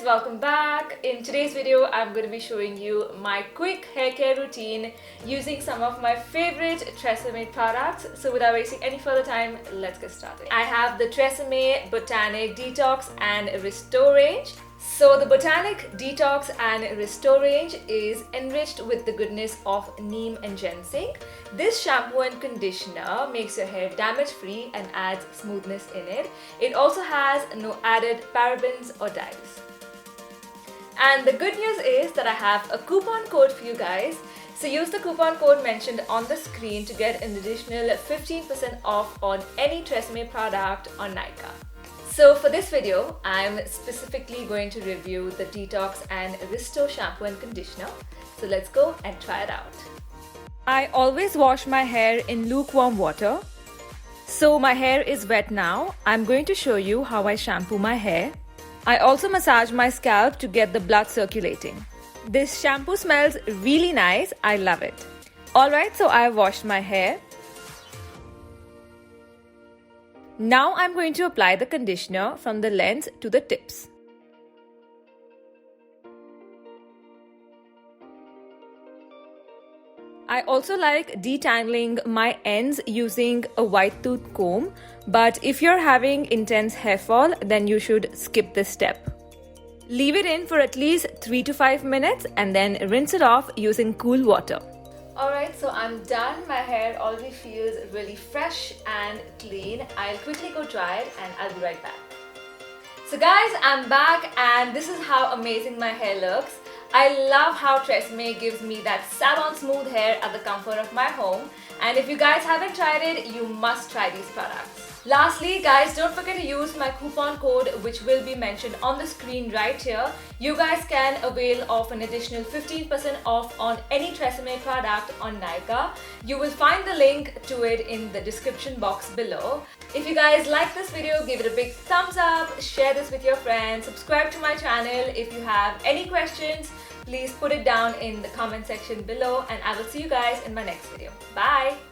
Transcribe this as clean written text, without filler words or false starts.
guys, welcome back. In today's video, I'm going to be showing you my quick hair care routine using some of my favorite Tresemme products. So without wasting any further time, let's get started. I have the Tresemme Botanique Detox and Restore range. So the Botanique Detox and Restore range is enriched with the goodness of neem and ginseng. This shampoo and conditioner makes your hair damage-free and adds smoothness in it. It also has no added parabens or dyes. And the good news is that I have a coupon code for you guys. So use the coupon code mentioned on the screen to get an additional 15% off on any Tresemme product on Nykaa. So for this video, I'm specifically going to review the Detox and Restore shampoo and conditioner. So let's go and try it out. I always wash my hair in lukewarm water. So my hair is wet now. I'm going to show you how I shampoo my hair. I also massage my scalp to get the blood circulating. This shampoo smells really nice. I love it. Alright, so I've washed my hair. Now I'm going to apply the conditioner from the lens to the tips. I also like detangling my ends using a white tooth comb, but if you're having intense hair fall, then you should skip this step. Leave it in for at least 3 to 5 minutes and then rinse it off using cool water. Alright, so I'm done. My hair already feels really fresh and clean. I'll quickly go dry it and I'll be right back. So guys, I'm back and this is how amazing my hair looks. I love how Tresemme gives me that salon smooth hair at the comfort of my home. And if you guys haven't tried it, you must try these products. Lastly, guys, don't forget to use my coupon code which will be mentioned on the screen right here. You guys can avail of an additional 15% off on any Tresemme product on Nykaa. You will find the link to it in the description box below. If you guys like this video, give it a big thumbs up, share this with your friends, subscribe to my channel. If you have any questions, please put it down in the comment section below and I will see you guys in my next video. Bye!